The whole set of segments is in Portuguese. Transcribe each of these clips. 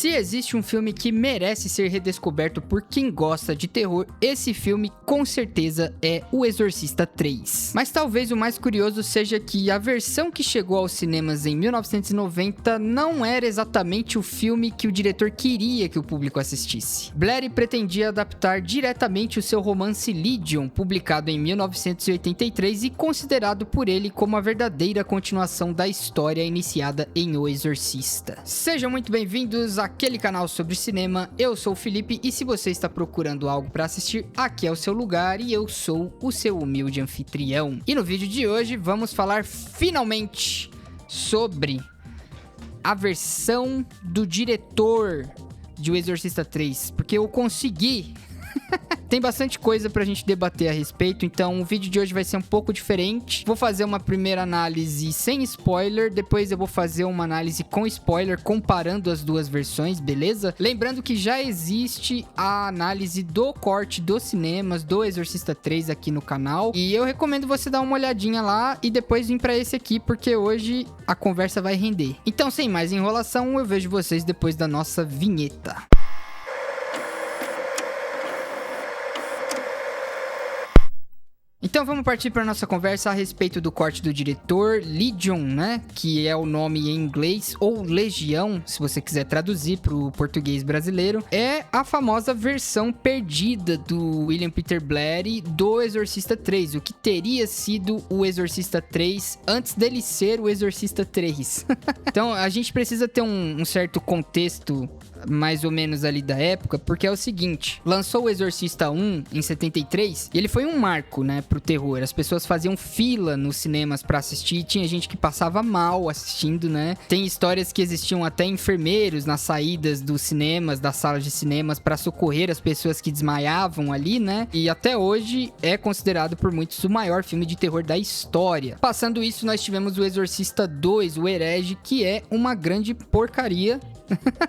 Se existe um filme que merece ser redescoberto por quem gosta de terror, esse filme com certeza é O Exorcista 3. Mas talvez o mais curioso seja que a versão que chegou aos cinemas em 1990 não era exatamente o filme que o diretor queria que o público assistisse. Blatty pretendia adaptar diretamente o seu romance Legion, publicado em 1983 e considerado por ele como a verdadeira continuação da história iniciada em O Exorcista. Sejam muito bem-vindos àquele canal sobre cinema, eu sou o Felipe e se você está procurando algo para assistir, aqui é o seu lugar e eu sou o seu humilde anfitrião. E no vídeo de hoje vamos falar finalmente sobre a versão do diretor de O Exorcista 3, porque eu consegui. Tem bastante coisa pra gente debater a respeito, então o vídeo de hoje vai ser um pouco diferente. Vou fazer uma primeira análise sem spoiler, depois eu vou fazer uma análise com spoiler, comparando as duas versões, beleza? Lembrando que já existe a análise do corte dos cinemas do Exorcista 3 aqui no canal, e eu recomendo você dar uma olhadinha lá e depois vir pra esse aqui, porque hoje a conversa vai render. Então, sem mais enrolação, eu vejo vocês depois da nossa vinheta. Então vamos partir para nossa conversa a respeito do corte do diretor, Legion, né? Que é o nome em inglês, ou Legião, se você quiser traduzir para o português brasileiro. É a famosa versão perdida do William Peter Blatty do Exorcista 3, o que teria sido o Exorcista 3 antes dele ser o Exorcista 3. Então a gente precisa ter um certo contexto mais ou menos ali da época, porque é o seguinte, lançou o Exorcista 1 em 73, e ele foi um marco, né, pro terror. As pessoas faziam fila nos cinemas pra assistir, e tinha gente que passava mal assistindo, né? Tem histórias que existiam até enfermeiros nas saídas dos cinemas, das salas de cinemas, pra socorrer as pessoas que desmaiavam ali, né? E até hoje é considerado por muitos o maior filme de terror da história. Passando isso, nós tivemos o Exorcista 2, o Herege, que é uma grande porcaria.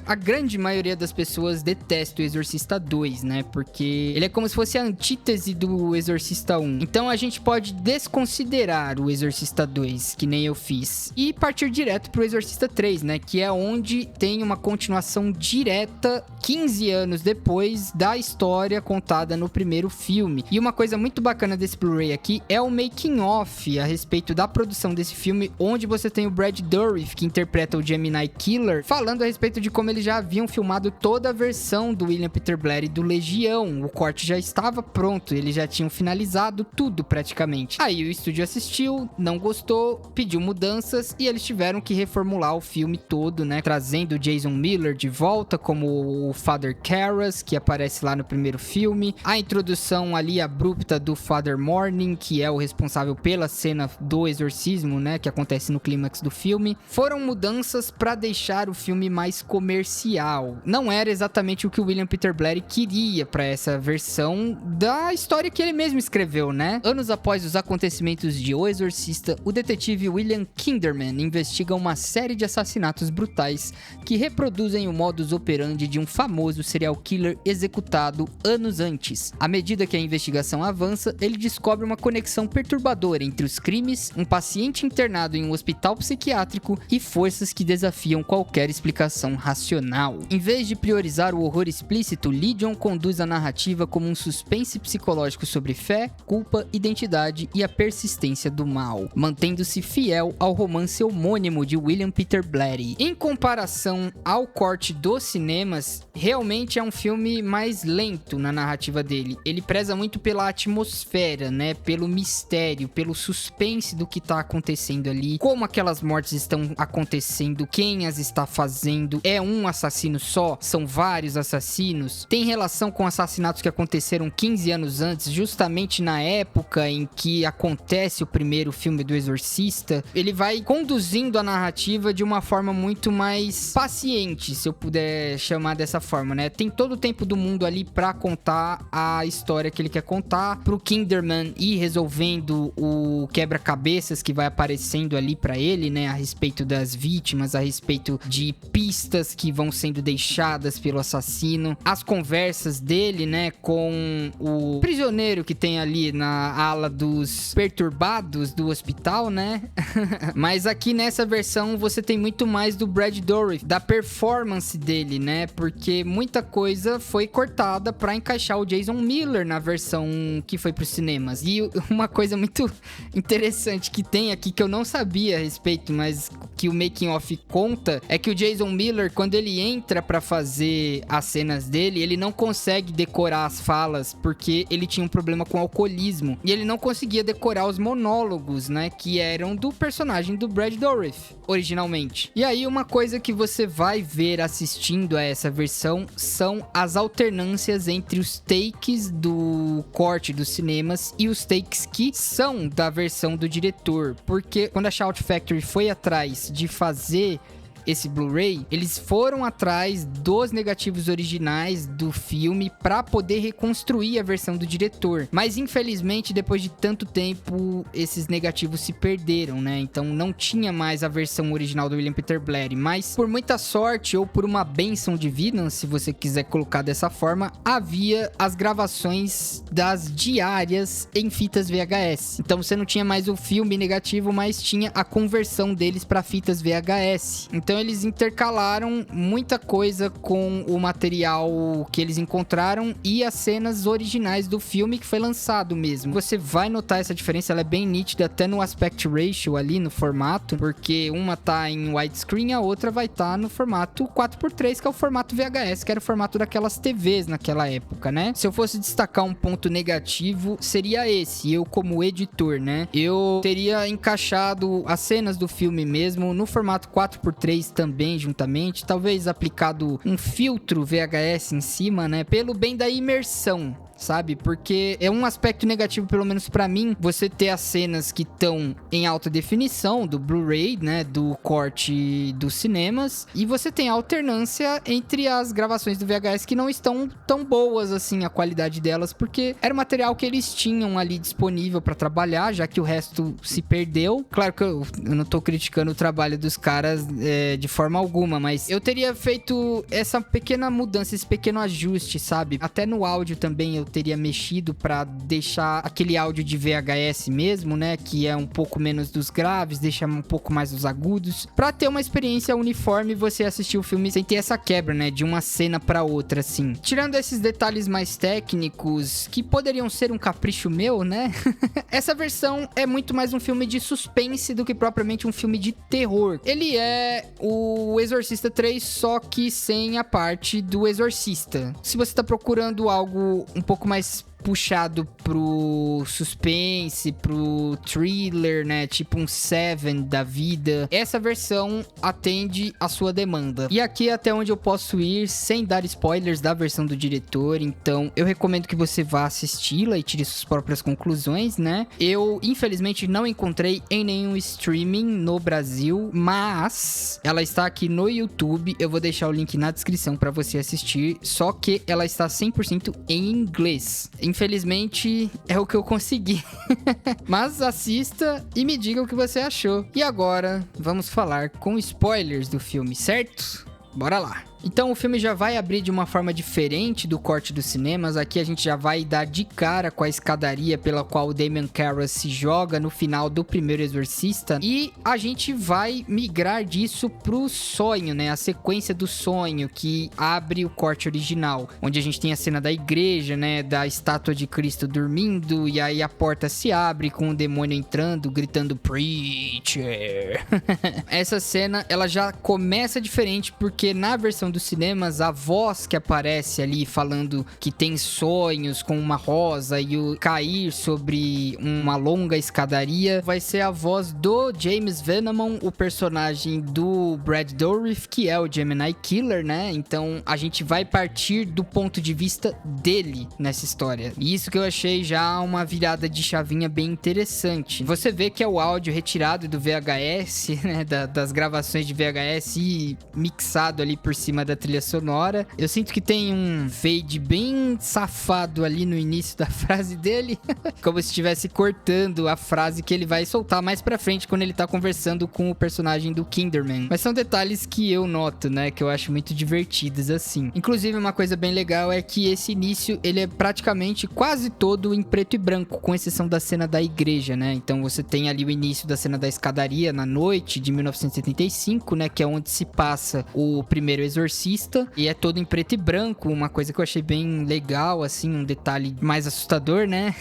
A grande maioria das pessoas detesta o Exorcista 2, né? Porque ele é como se fosse a antítese do Exorcista 1. Então a gente pode desconsiderar o Exorcista 2, que nem eu fiz, e partir direto pro Exorcista 3, né? Que é onde tem uma continuação direta 15 anos depois da história contada no primeiro filme. E uma coisa muito bacana desse Blu-ray aqui é o making of a respeito da produção desse filme, onde você tem o Brad Dourif, que interpreta o Gemini Killer, falando a respeito de como eles já haviam filmado toda a versão do William Peter Blatty do Legião. O corte já estava pronto, eles já tinham finalizado tudo praticamente. Aí o estúdio assistiu, não gostou, pediu mudanças e eles tiveram que reformular o filme todo, né? Trazendo o Jason Miller de volta como o Father Karras, que aparece lá no primeiro filme. A introdução ali abrupta do Father Morning, que é o responsável pela cena do exorcismo, né? Que acontece no clímax do filme. Foram mudanças para deixar o filme mais comercial. Não era exatamente o que o William Peter Blatty queria para essa versão da história que ele mesmo escreveu, né? Anos após os acontecimentos de O Exorcista, o detetive William Kinderman investiga uma série de assassinatos brutais que reproduzem o modus operandi de um famoso serial killer executado anos antes. À medida que a investigação avança, ele descobre uma conexão perturbadora entre os crimes, um paciente internado em um hospital psiquiátrico e forças que desafiam qualquer explicação racional. Em vez de priorizar o horror explícito, Legion conduz a narrativa como um suspense psicológico sobre fé, culpa, identidade e a persistência do mal, mantendo-se fiel ao romance homônimo de William Peter Blatty. Em comparação ao corte dos cinemas, realmente é um filme mais lento na narrativa dele. Ele preza muito pela atmosfera, né? Pelo mistério, pelo suspense do que tá acontecendo ali, como aquelas mortes estão acontecendo, quem as está fazendo. É um assassino só? São vários assassinos? Tem relação com assassinatos que aconteceram 15 anos antes, justamente na época em que acontece o primeiro filme do Exorcista? Ele vai conduzindo a narrativa de uma forma muito mais paciente, se eu puder chamar dessa forma, né? Tem todo o tempo do mundo ali pra contar a história que ele quer contar, pro Kinderman ir resolvendo o quebra-cabeças que vai aparecendo ali pra ele, né? A respeito das vítimas, a respeito de pistas pistas que vão sendo deixadas pelo assassino, as conversas dele, né, com o prisioneiro que tem ali na ala dos perturbados do hospital, né? Mas aqui nessa versão você tem muito mais do Brad Dourif, da performance dele, né? Porque muita coisa foi cortada pra encaixar o Jason Miller na versão que foi pros cinemas. E uma coisa muito interessante que tem aqui, que eu não sabia a respeito, mas que o making of conta, é que o Jason Miller, quando ele entra pra fazer as cenas dele, ele não consegue decorar as falas, porque ele tinha um problema com alcoolismo. E ele não conseguia decorar os monólogos, né? Que eram do personagem do Brad Dourif, originalmente. E aí, uma coisa que você vai ver assistindo a essa versão são as alternâncias entre os takes do corte dos cinemas e os takes que são da versão do diretor. Porque quando a Shout Factory foi atrás de fazer esse Blu-ray, eles foram atrás dos negativos originais do filme pra poder reconstruir a versão do diretor. Mas infelizmente, depois de tanto tempo, esses negativos se perderam, né? Então não tinha mais a versão original do William Peter Blatty. Mas por muita sorte ou por uma bênção divina, se você quiser colocar dessa forma, havia as gravações das diárias em fitas VHS. Então você não tinha mais o filme negativo, mas tinha a conversão deles pra fitas VHS. Então eles intercalaram muita coisa com o material que eles encontraram e as cenas originais do filme que foi lançado mesmo. Você vai notar essa diferença, ela é bem nítida até no aspect ratio ali, no formato, porque uma tá em widescreen, a outra vai estar no formato 4x3, que é o formato VHS, que era o formato daquelas TVs naquela época, né? Se eu fosse destacar um ponto negativo, seria esse, eu como editor, né? Eu teria encaixado as cenas do filme mesmo no formato 4x3 também, juntamente, talvez aplicado um filtro VHS em cima, né, pelo bem da imersão, sabe? Porque é um aspecto negativo, pelo menos pra mim, você ter as cenas que estão em alta definição do Blu-ray, né, do corte dos cinemas, e você tem a alternância entre as gravações do VHS que não estão tão boas assim, a qualidade delas, porque era o material que eles tinham ali disponível pra trabalhar, já que o resto se perdeu. Claro que eu não tô criticando o trabalho dos caras de forma alguma, mas eu teria feito essa pequena mudança, esse pequeno ajuste, sabe? Até no áudio também eu teria mexido pra deixar aquele áudio de VHS mesmo, né, que é um pouco menos dos graves, deixa um pouco mais dos agudos, pra ter uma experiência uniforme e você assistir o filme sem ter essa quebra, né, de uma cena pra outra, assim. Tirando esses detalhes mais técnicos, que poderiam ser um capricho meu, né, essa versão é muito mais um filme de suspense do que propriamente um filme de terror. Ele é o Exorcista 3, só que sem a parte do Exorcista. Se você tá procurando algo um pouco mais puxado pro suspense, pro thriller, né, tipo um Seven da vida, essa versão atende a sua demanda. E aqui é até onde eu posso ir sem dar spoilers da versão do diretor, então eu recomendo que você vá assisti-la e tire suas próprias conclusões, né. Eu, infelizmente, não encontrei em nenhum streaming no Brasil, mas ela está aqui no YouTube, eu vou deixar o link na descrição para você assistir, só que ela está 100% em inglês. Infelizmente, é o que eu consegui. Mas assista e me diga o que você achou. E agora, vamos falar com spoilers do filme, certo? Bora lá! Então o filme já vai abrir de uma forma diferente do corte dos cinemas. Aqui a gente já vai dar de cara com a escadaria pela qual o Damien Karras se joga no final do primeiro Exorcista. E a gente vai migrar disso pro sonho, né? A sequência do sonho que abre o corte original. Onde a gente tem a cena da igreja, né? Da estátua de Cristo dormindo. E aí a porta se abre com o demônio entrando, gritando Preacher. Essa cena, ela já começa diferente porque na versão dos cinemas, a voz que aparece ali falando que tem sonhos com uma rosa e o cair sobre uma longa escadaria vai ser a voz do James Venomon, o personagem do Brad Dourif, que é o Gemini Killer, né? Então a gente vai partir do ponto de vista dele nessa história. E isso que eu achei já uma virada de chavinha bem interessante. Você vê que é o áudio retirado do VHS, né? Das gravações de VHS e mixado ali por cima cima da trilha sonora. Eu sinto que tem um fade bem safado ali no início da frase dele, como se estivesse cortando a frase que ele vai soltar mais pra frente quando ele tá conversando com o personagem do Kinderman. Mas são detalhes que eu noto, né, que eu acho muito divertidos assim. Inclusive, uma coisa bem legal é que esse início, ele é praticamente quase todo em preto e branco, com exceção da cena da igreja, né? Então você tem ali o início da cena da escadaria na noite de 1975, né, que é onde se passa o primeiro exorcista, e é todo em preto e branco, uma coisa que eu achei bem legal, assim, um detalhe mais assustador, né?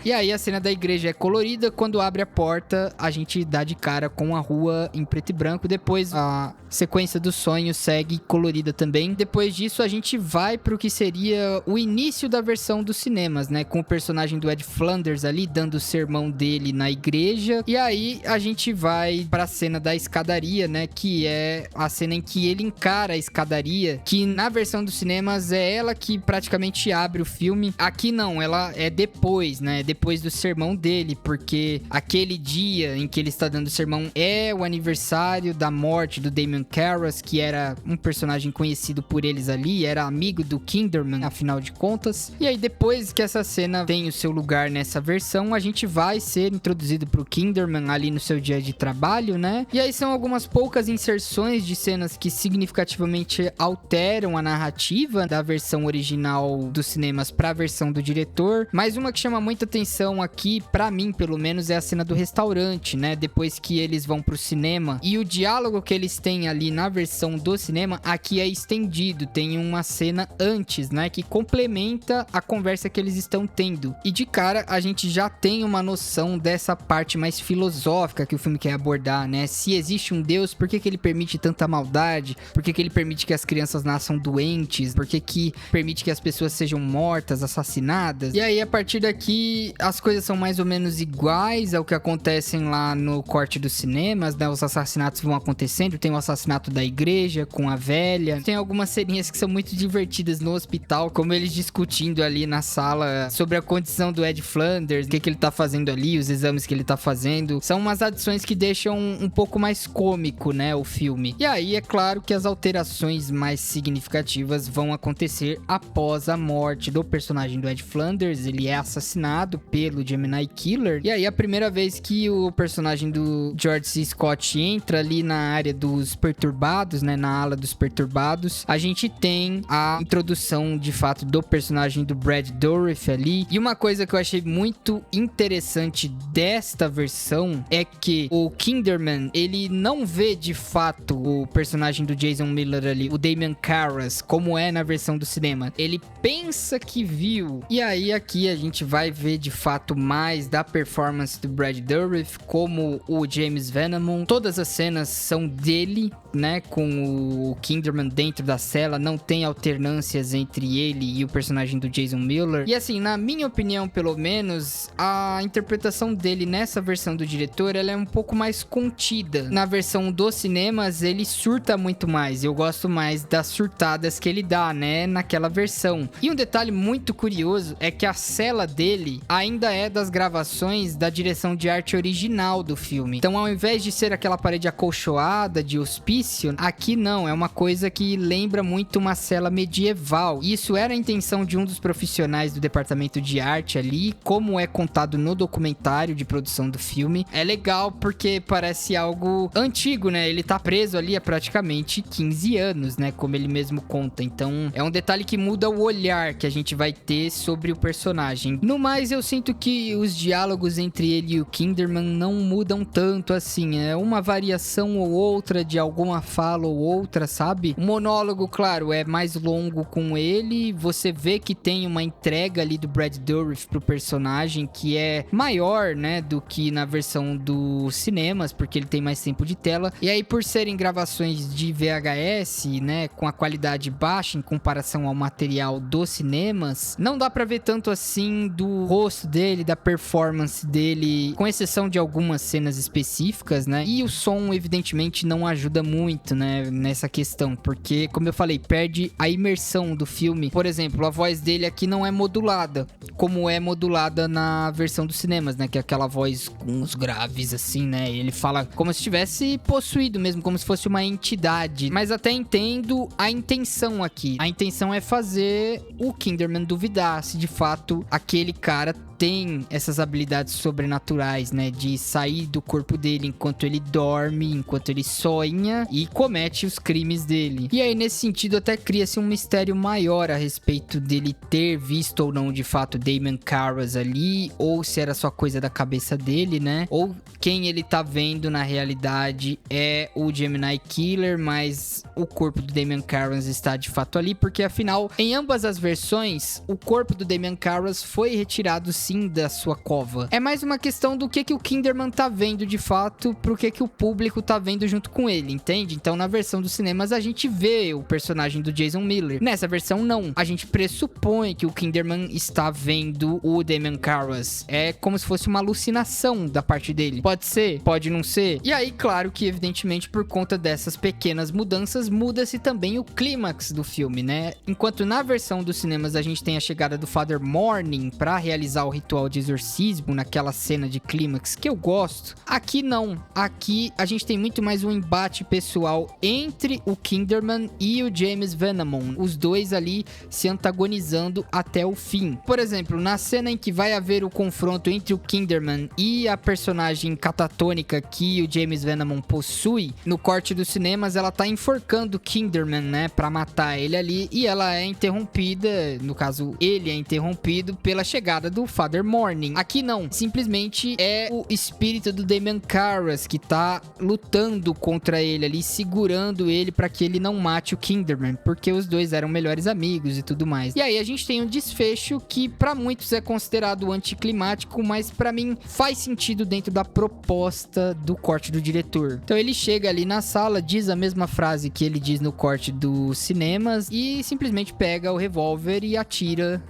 E aí a cena da igreja é colorida, quando abre a porta, a gente dá de cara com a rua em preto e branco, depois a sequência do sonho segue colorida também. Depois disso, a gente vai pro que seria o início da versão dos cinemas, né? Com o personagem do Ed Flanders ali, dando o sermão dele na igreja. E aí, a gente vai pra cena da escadaria, né? Que é a cena em que ele encara a escadaria, que na versão dos cinemas é ela que praticamente abre o filme. Aqui não, ela é depois, né? Depois do sermão dele, porque aquele dia em que ele está dando o sermão é o aniversário da morte do Damien Karras, que era um personagem conhecido por eles ali, era amigo do Kinderman, afinal de contas. E aí, depois que essa cena tem o seu lugar nessa versão, a gente vai ser introduzido pro Kinderman ali no seu dia de trabalho, né? E aí são algumas poucas inserções de cenas que significativamente alteram a narrativa da versão original dos cinemas pra versão do diretor. Mas uma que chama muita atenção aqui, pra mim pelo menos, é a cena do restaurante, né? Depois que eles vão pro cinema. E o diálogo que eles têm ali na versão do cinema, aqui é estendido. Tem uma cena antes, né? Que complementa a conversa que eles estão tendo. E de cara, a gente já tem uma noção dessa parte mais filosófica que o filme quer abordar, né? Se existe um Deus, por que ele permite tanta maldade? Por que ele permite que as crianças nasçam doentes? Por que permite que as pessoas sejam mortas, assassinadas? E aí, a partir daqui, as coisas são mais ou menos iguais ao que acontecem lá no corte dos cinemas, né? Os assassinatos vão acontecendo. Tem o assassinato da igreja com a velha. Tem algumas ceninhas que são muito divertidas no hospital, como eles discutindo ali na sala sobre a condição do Ed Flanders, o que ele tá fazendo ali, os exames que ele tá fazendo. São umas adições que deixam um pouco mais cômico, né, o filme. E aí, é claro que as alterações mais significativas vão acontecer após a morte do personagem do Ed Flanders. Ele é assassinado pelo Gemini Killer. E aí, a primeira vez que o personagem do George C. Scott entra ali na área dos perturbados, né, na ala dos perturbados, a gente tem a introdução, de fato, do personagem do Brad Dourif ali. E uma coisa que eu achei muito interessante desta versão é que o Kinderman, ele não vê, de fato, o personagem do Jason Miller ali, o Damien Karras, como é na versão do cinema. Ele pensa que viu. E aí, aqui, a gente vai ver, de fato, mais da performance do Brad Dourif, como o James Venomon. Todas as cenas são dele, né, com o Kinderman dentro da cela, não tem alternâncias entre ele e o personagem do Jason Miller. E assim, na minha opinião, pelo menos, a interpretação dele nessa versão do diretor, ela é um pouco mais contida. Na versão dos cinemas, ele surta muito mais. Eu gosto mais das surtadas que ele dá, né, naquela versão. E um detalhe muito curioso é que a cela dele ainda é das gravações da direção de arte original do filme. Então, ao invés de ser aquela parede acolchoada de hospício, aqui não, é uma coisa que lembra muito uma cela medieval. Isso era a intenção de um dos profissionais do departamento de arte ali, como é contado no documentário de produção do filme. É legal porque parece algo antigo, né? Ele tá preso ali há praticamente 15 anos, né? Como ele mesmo conta. Então, é um detalhe que muda o olhar que a gente vai ter sobre o personagem. No mais, eu sinto que os diálogos entre ele e o Kinderman não mudam tanto assim. É uma variação ou outra de alguma fala ou outra, sabe? O monólogo, claro, é mais longo com ele. Você vê que tem uma entrega ali do Brad Dourif pro personagem que é maior, né, do que na versão dos cinemas, porque ele tem mais tempo de tela. E aí, por serem gravações de VHS, né, com a qualidade baixa em comparação ao material dos cinemas, não dá pra ver tanto assim do rosto dele, da performance dele, com exceção de algumas cenas específicas, né? E o som, evidentemente, não ajuda muito, né, nessa questão, porque, como eu falei, perde a imersão do filme. Por exemplo, a voz dele aqui não é modulada, como é modulada na versão dos cinemas, né, que é aquela voz com os graves, assim, né? Ele fala como se estivesse possuído mesmo, como se fosse uma entidade. Mas até em entendo a intenção aqui. A intenção é fazer o Kinderman duvidar se de fato aquele cara tem essas habilidades sobrenaturais, né? De sair do corpo dele enquanto ele dorme, enquanto ele sonha e comete os crimes dele. E aí, nesse sentido, até cria-se um mistério maior a respeito dele ter visto ou não de fato Damon Karras ali, ou se era só coisa da cabeça dele, né? Ou quem ele tá vendo na realidade é o Gemini Killer, mas o corpo do Damon Karras está de fato ali, porque afinal, em ambas as versões, o corpo do Damon Karras foi retirado sim da sua cova. É mais uma questão do que o Kinderman tá vendo de fato, pro que o público tá vendo junto com ele, entende? Então, na versão dos cinemas, a gente vê o personagem do Jason Miller. Nessa versão, não. A gente pressupõe que o Kinderman está vendo o Damon Karras. É como se fosse uma alucinação da parte dele. Pode ser, pode não ser. E aí, claro que, evidentemente, por conta dessas pequenas mudanças, muda-se também o clímax do filme, né? Enquanto na versão dos cinemas a gente tem a chegada do Father Morning pra realizar o ritual de exorcismo naquela cena de clímax que eu gosto, aqui não. Aqui a gente tem muito mais um embate pessoal entre o Kinderman e o James Venomon, os dois ali se antagonizando até o fim. Por exemplo, na cena em que vai haver o confronto entre o Kinderman e a personagem catatônica que o James Venomon possui, no corte dos cinemas ela tá enforcando o Kinderman, né, pra matar ele ali, e ela é interrompida, no caso ele é interrompido pela chegada do Father Morning. Aqui não, simplesmente é o espírito do Damon Karras que tá lutando contra ele ali, segurando ele pra que ele não mate o Kinderman, porque os dois eram melhores amigos e tudo mais. E aí a gente tem um desfecho que pra muitos é considerado anticlimático, mas pra mim faz sentido dentro da proposta do corte do diretor. Então ele chega ali na sala, diz a mesma frase que ele diz no corte dos cinemas e simplesmente pega o revólver e atira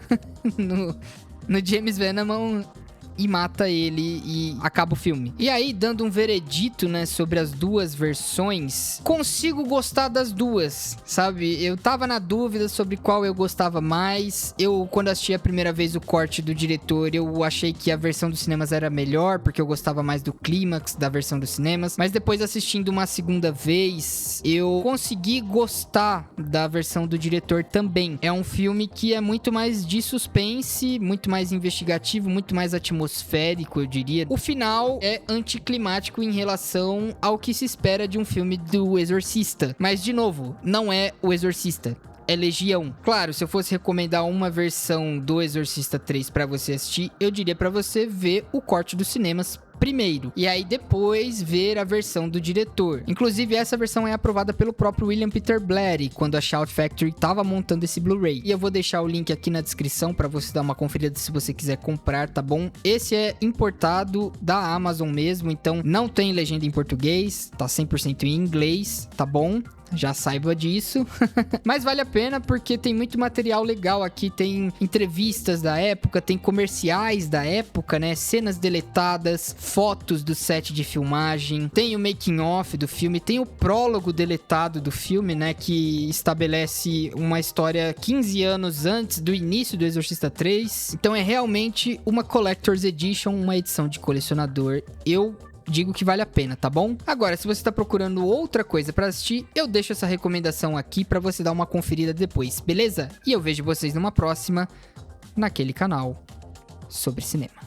no James Venomon e mata ele e acaba o filme. E aí, dando um veredito, né, sobre as duas versões, consigo gostar das duas, sabe? Eu tava na dúvida sobre qual eu gostava mais. Eu, quando assisti a primeira vez o corte do diretor, eu achei que a versão dos cinemas era melhor, porque eu gostava mais do clímax da versão dos cinemas. Mas depois, assistindo uma segunda vez, eu consegui gostar da versão do diretor também. É um filme que é muito mais de suspense, muito mais investigativo, muito mais atmosférico, eu diria. O final é anticlimático em relação ao que se espera de um filme do Exorcista. Mas, de novo, não é o Exorcista. É Legião. Claro, se eu fosse recomendar uma versão do Exorcista 3 pra você assistir, eu diria pra você ver o corte dos cinemas primeiro, e aí depois ver a versão do diretor. Inclusive, essa versão é aprovada pelo próprio William Peter Blatty, quando a Shout Factory tava montando esse Blu-ray. E eu vou deixar o link aqui na descrição pra você dar uma conferida se você quiser comprar, tá bom? Esse é importado da Amazon mesmo, então não tem legenda em português, tá 100% em inglês, tá bom? Já saiba disso. Mas vale a pena porque tem muito material legal aqui. Tem entrevistas da época, tem comerciais da época, né? Cenas deletadas, fotos do set de filmagem, tem o making of do filme, tem o prólogo deletado do filme, né? Que estabelece uma história 15 anos antes do início do Exorcista 3. Então é realmente uma Collector's Edition, uma edição de colecionador. Eu digo que vale a pena, tá bom? Agora, se você tá procurando outra coisa pra assistir, eu deixo essa recomendação aqui pra você dar uma conferida depois, beleza? E eu vejo vocês numa próxima, naquele canal sobre cinema.